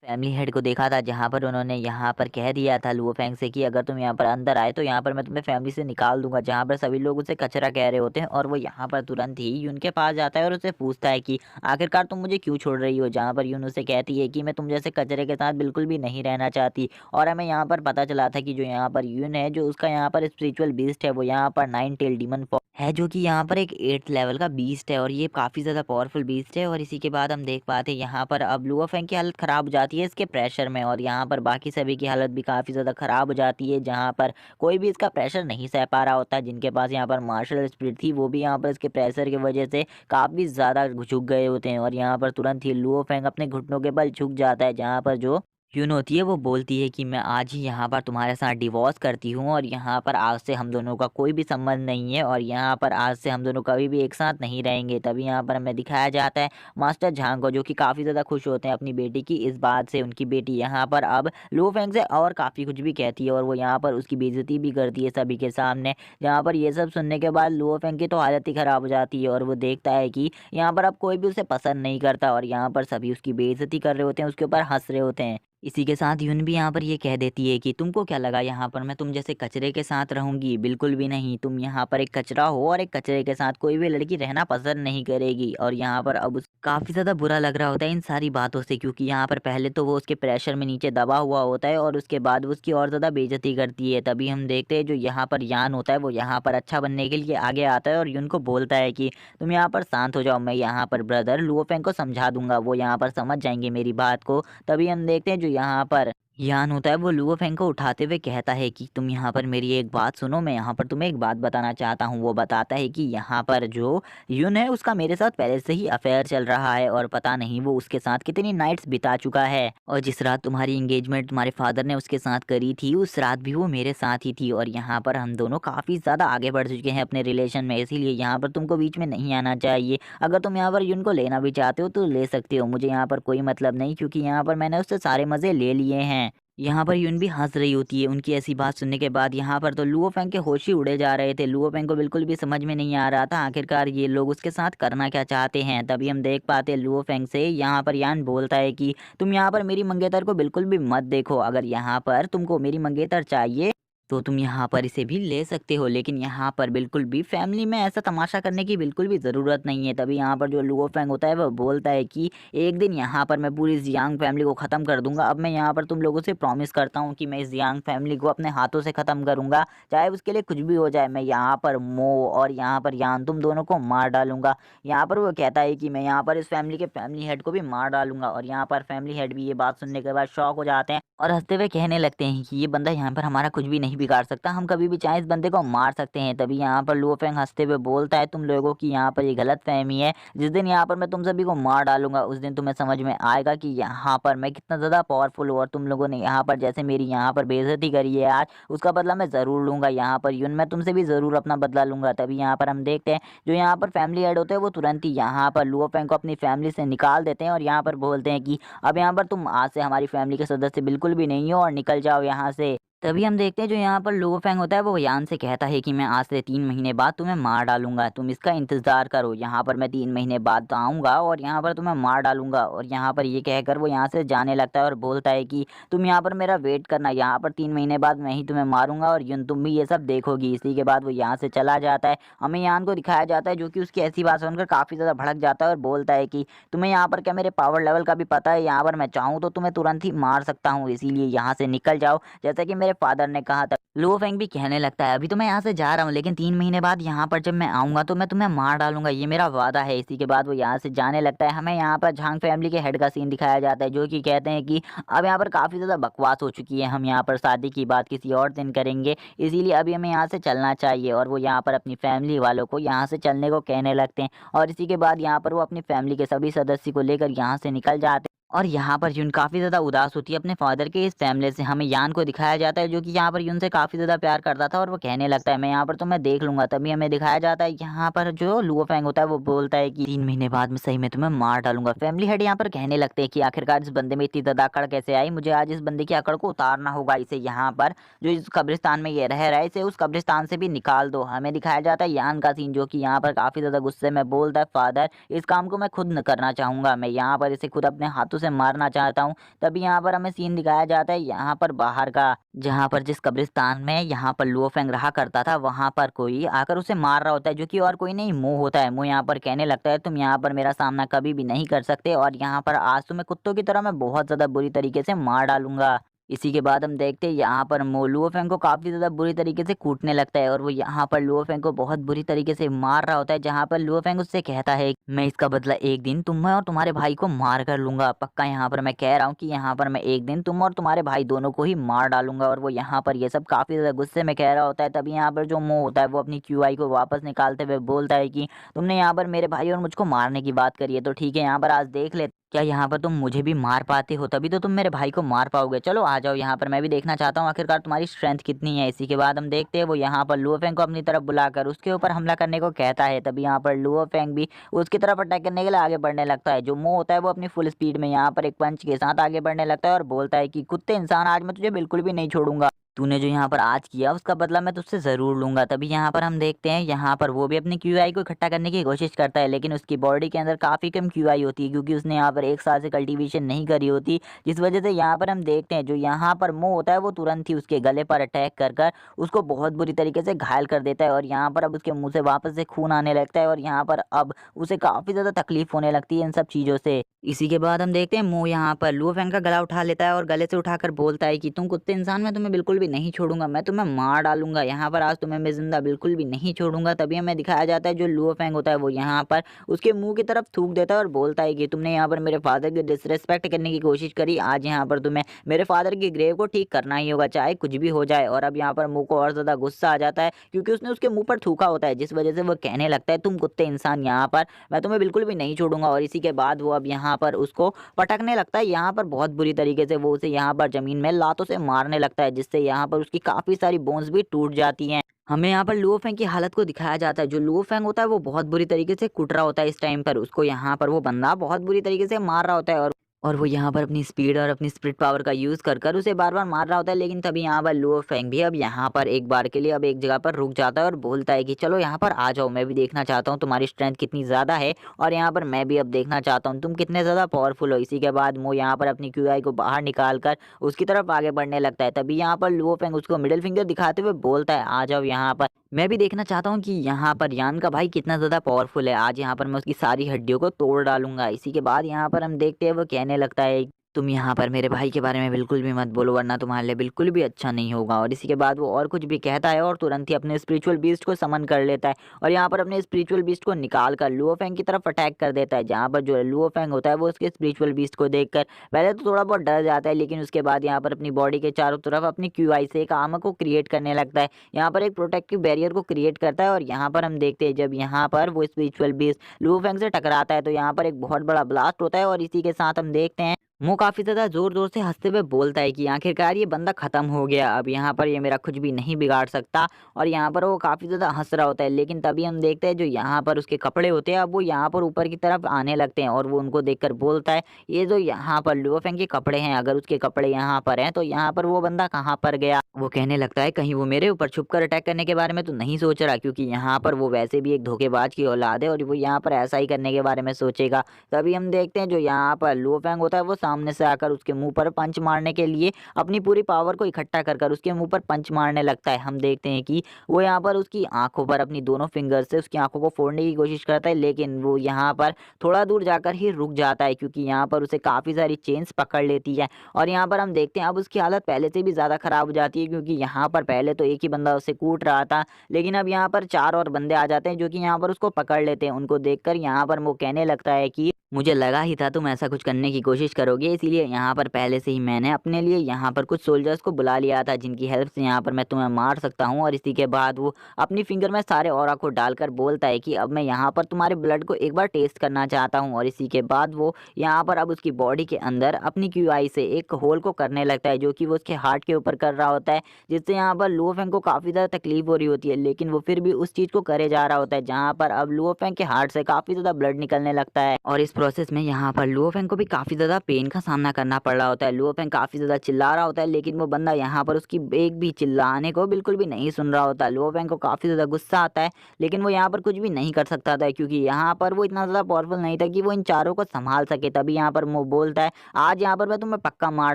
Family head को देखा था, जहाँ पर उन्होंने यहाँ पर कह दिया था लुओ फेंग से कि अगर तुम यहाँ पर अंदर आए तो यहाँ पर मैं तुम्हें फैमिली से निकाल दूंगा, जहाँ पर सभी लोग उसे कचरा कह रहे होते हैं। और वो यहाँ पर तुरंत ही यून के पास जाता है और उसे पूछता है कि आखिरकार तुम मुझे क्यों छोड़ रही हो, जहाँ पर यून उसे कहती है कि मैं तुम जैसे कचरे के साथ बिल्कुल भी नहीं रहना चाहती। और हमें यहाँ पर पता चला था कि जो यहाँ पर यून है, जो उसका यहाँ पर स्पिरिचुअल बीस्ट है, वो यहाँ पर 9 टेल डीमन है, जो कि यहाँ पर एक 8th लेवल का बीस्ट है, और ये काफ़ी ज़्यादा पावरफुल बीस्ट है। और इसी के बाद हम देख पाते हैं यहाँ पर अब लुओ फेंग की हालत ख़राब हो जाती है इसके प्रेशर में, और यहाँ पर बाकी सभी की हालत भी काफ़ी ज़्यादा ख़राब हो जाती है, जहाँ पर कोई भी इसका प्रेशर नहीं सह पा रहा होता। जिनके पास यहाँ पर मार्शल स्पिरिट थी, वो भी यहाँ पर इसके प्रेशर की वजह से काफ़ी ज़्यादा झुक गए होते हैं। और यहाँ पर तुरंत ही लुओ फेंग अपने घुटनों के बल झुक जाता है, जहाँ पर जो यून होती है वो बोलती है कि मैं आज ही यहाँ पर तुम्हारे साथ डिवोर्स करती हूँ, और यहाँ पर आज से हम दोनों का कोई भी संबंध नहीं है, और यहाँ पर आज से हम दोनों कभी भी एक साथ नहीं रहेंगे। तभी यहाँ पर हमें दिखाया जाता है मास्टर झांग को, जो कि काफ़ी ज़्यादा खुश होते हैं अपनी बेटी की इस बात से। उनकी बेटी यहाँ पर अब लुओ फेंग से और काफ़ी कुछ भी कहती है, और वो यहाँ पर उसकी बेइज्जती भी करती है सभी के सामने। जहाँ पर ये सब सुनने के बाद लुओ फेंग की तो हालत ही ख़राब हो जाती है, और वो देखता है कि यहाँ पर अब कोई भी उसे पसंद नहीं करता, और यहाँ पर सभी उसकी बेइज्जती कर रहे होते हैं, उसके ऊपर हंस रहे होते हैं। इसी के साथ यून भी यहाँ पर ये कह देती है कि तुमको क्या लगा यहाँ पर मैं तुम जैसे कचरे के साथ रहूंगी, बिल्कुल भी नहीं। तुम यहाँ पर एक कचरा हो, और एक कचरे के साथ कोई भी लड़की रहना पसंद नहीं करेगी। और यहाँ पर अब उस काफ़ी ज़्यादा बुरा लग रहा होता है इन सारी बातों से, क्योंकि यहाँ पर पहले तो वो उसके प्रेशर में नीचे दबा हुआ होता है, और उसके बाद वो उसकी और ज़्यादा बेइज्जती करती है। तभी हम देखते हैं जो यहाँ पर यान होता है, वो यहाँ पर अच्छा बनने के लिए आगे आता है, और यून को बोलता है कि तुम यहाँ पर शांत हो जाओ, मैं यहाँ पर ब्रदर लुओ फेंग को समझा दूंगा, वो यहाँ पर समझ जाएंगे मेरी बात को। तभी हम देखते हैं जो यहाँ पर यान होता है, वो लुओ फेंग को उठाते हुए कहता है कि तुम यहाँ पर मेरी एक बात सुनो, मैं यहाँ पर तुम्हें एक बात बताना चाहता हूँ। वो बताता है कि यहाँ पर जो यून है, उसका मेरे साथ पहले से ही अफेयर चल रहा है, और पता नहीं वो उसके साथ कितनी नाइट्स बिता चुका है। और जिस रात तुम्हारी एंगेजमेंट तुम्हारे फादर ने उसके साथ करी थी, उस रात भी वो मेरे साथ ही थी। और यहाँ पर हम दोनों काफ़ी ज़्यादा आगे बढ़ चुके हैं अपने रिलेशन में, इसीलिए यहाँ पर तुमको बीच में नहीं आना चाहिए। अगर तुम यहाँ पर यून को लेना भी चाहते हो तो ले सकते हो, मुझे यहाँ पर कोई मतलब नहीं, क्योंकि यहाँ पर मैंने उससे सारे मज़े ले लिए हैं। यहाँ पर यून भी हंस रही होती है उनकी ऐसी बात सुनने के बाद। यहाँ पर तो लुओ फेंग के होश ही उड़े जा रहे थे, लुओ फेंग को बिल्कुल भी समझ में नहीं आ रहा था आखिरकार ये लोग उसके साथ करना क्या चाहते हैं। तभी हम देख पाते हैं लुओ फेंग से यहाँ पर यान बोलता है कि तुम यहाँ पर मेरी मंगेतर को बिल्कुल भी मत देखो, अगर यहाँ पर तुमको मेरी मंगेतर चाहिए तो तुम यहाँ पर इसे भी ले सकते हो, लेकिन यहाँ पर बिल्कुल भी फैमिली में ऐसा तमाशा करने की बिल्कुल भी ज़रूरत नहीं है। तभी यहाँ पर जो लुओ फेंग होता है, वह बोलता है कि एक दिन यहाँ पर मैं पूरी जियांग फैमिली को ख़त्म कर दूंगा। अब मैं यहाँ पर तुम लोगों से प्रॉमिस करता हूँ कि मैं इस जियांग फैमिली को अपने हाथों से ख़त्म करूंगा, चाहे उसके लिए कुछ भी हो जाए। मैं यहाँ पर मो और यहाँ पर यान तुम दोनों को मार डालूंगा। यहाँ पर वो कहता है कि मैं यहाँ पर इस फैमिली के फैमिली हेड को भी मार डालूंगा, और यहाँ पर फैमिली हेड भी ये बात सुनने के बाद शॉक हो जाते हैं, और हंसते हुए कहने लगते हैं कि ये बंदा यहाँ पर हमारा कुछ भी नहीं बिगाड़ सकता, हम कभी भी चाहे इस बंदे को मार सकते हैं। तभी यहाँ पर लुओ फेंग हंसते हुए बोलता है तुम लोगों की यहाँ पर ये गलत फहमी है, जिस दिन यहाँ पर मैं तुम सभी को मार डालूंगा उस दिन तुम्हें समझ में आएगा कि यहाँ पर मैं कितना ज़्यादा पावरफुल हूँ, और तुम लोगों ने यहाँ पर जैसे मेरी यहाँ पर बेइज्जती करी है आज, उसका बदला मैं ज़रूर लूंगा। यहाँ पर यून मैं तुमसे भी ज़रूर अपना बदला लूंगा। तभी यहाँ पर हम देखते हैं जो यहाँ पर फैमिली हेड होते हैं, वो तुरंत ही यहाँ पर लुओ फेंग को अपनी फैमिली से निकाल देते हैं, और यहाँ पर बोलते हैं कि अब यहाँ पर तुम आज से हमारी फैमिली के सदस्य बिल्कुल भी नहीं हो, और निकल जाओ यहाँ से। तभी हम देखते हैं जो यहाँ पर लुओ फेंग होता है, वो यान से कहता है कि मैं आज से 3 महीने बाद तुम्हें मार डालूंगा, तुम इसका इंतजार करो। यहाँ पर मैं 3 महीने बाद आऊँगा और यहाँ पर तुम्हें मार डालूंगा। और यहाँ पर ये कहकर वो यहाँ से जाने लगता है, और बोलता है कि तुम यहाँ पर मेरा वेट करना, यहाँ पर 3 महीने बाद मैं ही तुम्हें मारूंगा, और यूं तुम भी ये सब देखोगी। इसी के बाद वो यहाँ से चला जाता है। हमें यान को दिखाया जाता है, जो कि उसकी ऐसी बात सुनकर काफ़ी ज़्यादा भड़क जाता है, और बोलता है कि तुम्हें यहाँ पर क्या मेरे पावर लेवल का भी पता है, यहाँ पर मैं चाहूँ तो तुम्हें तुरंत ही मार सकता हूँ, इसीलिए यहाँ से निकल जाओ, जैसा कि मेरे फादर ने कहा था। लुओ फेंग भी कहने लगता है अभी तो मैं यहाँ से जा रहा हूँ, लेकिन 3 महीने बाद यहाँ पर जब मैं आऊँगा तो मैं तुम्हें मार डालूंगा, ये मेरा वादा है। इसी के बाद वो यहाँ से जाने लगता है। हमें यहाँ पर झांग फैमिली के हेड का सीन दिखाया जाता है, जो कि कहते हैं कि अब यहाँ पर काफ़ी ज़्यादा बकवास हो चुकी है, हम यहाँ पर शादी की बात किसी और दिन करेंगे, इसीलिए अभी हमें यहाँ से चलना चाहिए। और वो यहाँ पर अपनी फैमिली वालों को यहाँ से चलने को कहने लगते हैं, और इसी के बाद यहाँ पर वो अपनी फैमिली के सभी सदस्य को लेकर यहाँ से निकल जाते हैं। और यहाँ पर यून काफ़ी ज़्यादा उदास होती है अपने फादर के इस फैमिली से। हमें यान को दिखाया जाता है, जो कि यहाँ पर यून से काफ़ी ज़्यादा प्यार करता था, और वो कहने लगता है मैं यहाँ पर तुम्हें देख लूंगा। तभी हमें दिखाया जाता है यहाँ पर जो लुओ फेंग होता है, वो बोलता है कि 3 महीने बाद मैं सही में तुम्हें मार डालूंगा। फैमिली हेड यहाँ पर कहने लगते हैं कि आखिरकार इस बंदे में इतनी ज़्यादा अकड़ कैसे आई, मुझे आज इस बंदे की अकड़ को उतारना होगा। इसे यहाँ पर जो इस कब्रिस्तान में ये रह रहा है, इसे उस कब्रिस्तान से भी निकाल दो। हमें दिखाया जाता है यान का सीन, जो कि यहाँ पर काफ़ी ज़्यादा गुस्से में बोलता है फादर इस काम को मैं खुद न करना चाहूँगा, मैं यहाँ पर इसे खुद अपने हाथों से उसे मारना चाहता हूँ। तभी यहाँ पर हमें सीन दिखाया जाता है यहाँ पर बाहर का, जहाँ पर जिस कब्रिस्तान में यहाँ पर लुओ फेंग रहा करता था वहाँ पर कोई आकर उसे मार रहा होता है, जो कि और कोई नहीं मुंह होता है। मुंह यहाँ पर कहने लगता है तुम यहाँ पर मेरा सामना कभी भी नहीं कर सकते और यहाँ पर आज तुम्हें कुत्तों की तरह मैं बहुत ज़्यादा बुरी तरीके से मार डालूंगा। इसी के बाद हम देखते हैं यहाँ पर लुओ फेंग को काफ़ी ज़्यादा बुरी तरीके से कूटने लगता है और वो यहाँ पर लुओ फेंग को बहुत बुरी तरीके से मार रहा होता है, जहाँ पर लुओ फेंग उससे कहता है मैं इसका बदला एक दिन तुम्हें और तुम्हारे भाई को मार कर लूंगा। पक्का यहाँ पर मैं कह रहा हूँ कि यहाँ पर मैं एक दिन तुम और तुम्हारे भाई दोनों को ही मार डालूंगा। और वो यहाँ पर ये सब काफ़ी ज़्यादा गुस्से में कह रहा होता है। तभी यहाँ पर जो मुंह होता है वो अपनी क्यूआई को वापस निकालते हुए बोलता है कि तुमने यहाँ पर मेरे भाई और मुझको मारने की बात करी है, तो ठीक है यहाँ पर आज देख ले क्या यहाँ पर तुम मुझे भी मार पाते हो, तभी तो तुम मेरे भाई को मार पाओगे। चलो आ जाओ यहाँ पर, मैं भी देखना चाहता हूँ आखिरकार तुम्हारी स्ट्रेंथ कितनी है। इसी के बाद हम देखते हैं वो यहाँ पर लुओ फेंग को अपनी तरफ बुलाकर उसके ऊपर हमला करने को कहता है। तभी यहाँ पर लुओ फेंग भी उसकी तरफ अटैक करने के लिए आगे बढ़ने लगता है। जो मुंह होता है वो अपनी फुल स्पीड में यहाँ पर एक पंच के साथ आगे बढ़ने लगता है और बोलता है कि कुत्ते इंसान, आज मैं तुझे बिल्कुल भी नहीं छोड़ूंगा। तूने जो यहाँ पर आज किया उसका बदला मैं तुझसे ज़रूर लूँगा। तभी यहाँ पर हम देखते हैं यहाँ पर वो भी अपनी क्यूआई को इकट्ठा करने की कोशिश करता है, लेकिन उसकी बॉडी के अंदर काफ़ी कम क्यूआई होती है क्योंकि उसने यहाँ पर 1 साल से कल्टीवेशन नहीं करी होती, जिस वजह से यहाँ पर हम देखते हैं जो यहाँ पर मुंह होता है वो तुरंत ही उसके गले पर अटैक कर उसको बहुत बुरी तरीके से घायल कर देता है और यहाँ पर अब उसके मुँह से वापस से खून आने लगता है और यहाँ पर अब उसे काफ़ी ज़्यादा तकलीफ होने लगती है इन सब चीज़ों से। इसी के बाद हम देखते हैं मुंह यहाँ पर लुओ फेंग का गला उठा लेता है और गले से उठाकर बोलता है कि तुम कुत्ते इंसान, मैं तुम्हें बिल्कुल भी नहीं छोड़ूंगा, मैं तुम्हें मार डालूंगा, यहाँ पर आज तुम्हें मैं जिंदा बिल्कुल भी नहीं छोड़ूंगा। तभी हमें दिखाया जाता है जो लुओ फेंग होता है वो यहाँ पर उसके मुंह की तरफ थूक देता है और बोलता है कि तुमने यहाँ पर मेरे फादर की डिसरेस्पेक्ट करने की कोशिश करी, आज यहाँ पर तुम्हें मेरे फादर की ग्रेव को ठीक करना ही होगा, चाहे कुछ भी हो जाए। और अब यहाँ पर मुंह को और ज़्यादा गुस्सा आ जाता है क्योंकि उसने उसके मुंह पर थूका होता है, जिस वजह से वो कहने लगता है तुम कुत्ते इंसान, यहाँ पर मैं तुम्हें बिल्कुल भी नहीं छोड़ूंगा। और इसी के बाद वो अब यहाँ पर उसको पटकने लगता है यहाँ पर बहुत बुरी तरीके से, वो उसे यहाँ पर जमीन में लातों से मारने लगता है, जिससे यहाँ पर उसकी काफ़ी सारी बोन्स भी टूट जाती हैं। हमें यहाँ पर लुओ फेंग की हालत को दिखाया जाता है। जो लुओ फेंग होता है वो बहुत बुरी तरीके से कुट रहा होता है इस टाइम पर, उसको यहाँ पर वो बंदा बहुत बुरी तरीके से मार रहा होता है और वो यहाँ पर अपनी स्पीड और अपनी स्प्रिट पावर का यूज़ कर उसे बार बार मार रहा होता है। लेकिन तभी यहाँ पर लुओ फेंग भी अब यहाँ पर एक बार के लिए अब एक जगह पर रुक जाता है और बोलता है कि चलो यहाँ पर आ जाओ, मैं भी देखना चाहता हूँ तुम्हारी स्ट्रेंथ कितनी ज़्यादा है और यहाँ पर मैं भी अब देखना चाहता हूँ तुम कितने ज़्यादा पावरफुल हो। इसी के बाद वो यहाँ पर अपनी क्यूआई को बाहर निकाल कर उसकी तरफ आगे बढ़ने लगता है। तभी यहाँ पर लुओ फेंग उसको मिडिल फिंगर दिखाते हुए बोलता है आ जाओ यहाँ पर, मैं भी देखना चाहता हूँ कि यहाँ पर यान का भाई कितना ज़्यादा पावरफुल है, आज यहाँ पर मैं उसकी सारी हड्डियों को तोड़ डालूंगा। इसी के बाद यहाँ पर हम देखते हैं वो कहने लगता है तुम यहाँ पर मेरे भाई के बारे में बिल्कुल भी मत बोलो वरना तुम्हारे लिए बिल्कुल भी अच्छा नहीं होगा। और इसी के बाद वो और कुछ भी कहता है और तुरंत ही अपने स्पिरिचुअल बीस्ट को समन कर लेता है और यहाँ पर अपने स्पिरिचुअल बीस्ट को निकाल कर लुओ फेंग की तरफ अटैक कर देता है। जहाँ पर जो लुओ फेंग होता है वो उसके स्पिरिचुअल बीस्ट को देखकर पहले तो थोड़ा बहुत डर जाता है, लेकिन उसके बाद यहाँ पर अपनी बॉडी के चारों तरफ अपनी क्यूआई से एक आर्मर को क्रिएट करने लगता है, यहाँ पर एक प्रोटेक्टिव बैरियर को क्रिएट करता है। और यहाँ पर हम देखते हैं जब यहाँ पर वो स्पिरिचुअल बीस्ट लुओ फेंग से टकराता है तो यहाँ पर एक बहुत बड़ा ब्लास्ट होता है और इसी के साथ हम देखते हैं वो काफ़ी ज़्यादा ज़ोर-ज़ोर से हँसते हुए बोलता है कि आखिरकार ये बंदा ख़त्म हो गया, अब यहाँ पर ये मेरा कुछ भी नहीं बिगाड़ सकता। और यहाँ पर वो काफ़ी ज़्यादा हँस रहा होता है, लेकिन तभी हम देखते हैं जो यहाँ पर उसके कपड़े होते हैं अब वो यहाँ पर ऊपर की तरफ आने लगते हैं और वो उनको देखकर बोलता है ये जो यहाँ पर लुओ फेंग के कपड़े हैं, अगर उसके कपड़े यहाँ पर हैं तो यहाँ पर वो बंदा कहाँ पर गया। वो कहने लगता है कहीं वो मेरे ऊपर छुपकर अटैक करने के बारे में तो नहीं सोच रहा, क्योंकि यहाँ पर वो वैसे भी एक धोखेबाज की औलाद है और वो यहाँ पर ऐसा ही करने के बारे में सोचेगा। तभी हम देखते हैं जो यहाँ पर लुओ फेंग होता है वो सामने से आकर उसके मुंह पर पंच मारने के लिए अपनी पूरी पावर को इकट्ठा कर उसके मुंह पर पंच मारने लगता है। हम देखते हैं कि वो यहाँ पर उसकी आंखों पर अपनी दोनों फिंगर से उसकी आंखों को फोड़ने की कोशिश करता है, लेकिन वो यहाँ पर थोड़ा दूर जाकर ही रुक जाता है क्योंकि यहाँ पर उसे काफ़ी सारी चेन्स पकड़ लेती है। और यहाँ पर हम देखते हैं अब उसकी हालत पहले से भी ज़्यादा ख़राब हो जाती है क्योंकि यहाँ पर पहले तो एक ही बंदा उसे कूट रहा था, लेकिन अब यहाँ पर 4 और बंदे आ जाते हैं जो कि यहाँ पर उसको पकड़ लेते हैं। उनको देखकर यहाँ पर वो कहने लगता है कि मुझे लगा ही था तुम ऐसा कुछ करने की कोशिश करोगे, इसलिए यहाँ पर पहले से ही मैंने अपने लिए यहाँ पर कुछ सोल्जर्स को बुला लिया था जिनकी हेल्प से यहाँ पर मैं तुम्हें मार सकता हूँ। और इसी के बाद वो अपनी फिंगर में सारे ऑरा को डालकर बोलता है कि अब मैं यहाँ पर तुम्हारे ब्लड को एक बार टेस्ट करना चाहता हूँ। और इसी के बाद वो यहाँ पर अब उसकी बॉडी के अंदर अपनी क्यूआई से एक होल को करने लगता है जो कि वो उसके हार्ट के ऊपर कर रहा होता है, जिससे यहाँ पर लुओ फेंग को काफ़ी ज़्यादा तकलीफ हो रही होती है, लेकिन वो फिर भी उस चीज़ को करे जा रहा होता है जहाँ पर अब लुओ फेंग के हार्ट से काफ़ी ज़्यादा ब्लड निकलने लगता है। और इस प्रोसेस में यहाँ पर लुओ फेंग को भी काफ़ी ज़्यादा पेन का सामना करना पड़ रहा होता है। लुओ फेंग काफ़ी ज़्यादा चिल्ला रहा होता है, लेकिन वो बंदा यहाँ पर उसकी एक भी चिल्लाने को बिल्कुल भी नहीं सुन रहा होता। लुओ फेंग को काफ़ी ज़्यादा गुस्सा आता है, लेकिन वो यहाँ पर कुछ भी नहीं कर सकता था, क्योंकि यहाँ पर वो इतना ज़्यादा पावरफुल नहीं था कि वो इन चारों को संभाल सके। तभी यहाँ पर वो बोलता है, आज यहाँ पर मैं तुम्हें पक्का मार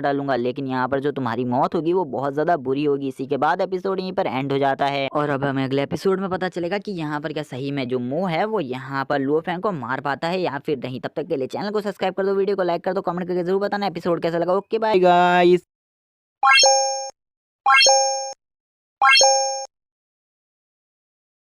डालूंगा, लेकिन यहाँ पर जो तुम्हारी मौत होगी वो बहुत ज़्यादा बुरी होगी। इसी के बाद एपिसोड यहीं पर एंड हो जाता है और अब हमें अगले एपिसोड में पता चलेगा कि यहाँ पर क्या सही में जो मो है वो यहाँ पर लुओ फेंग को मार पाता है या फिर नहीं। तब तक के लिए चैनल को सब्सक्राइब कर दो, वीडियो को लाइक कर दो, कमेंट करके जरूर बताना एपिसोड कैसा लगा। Okay bye guys.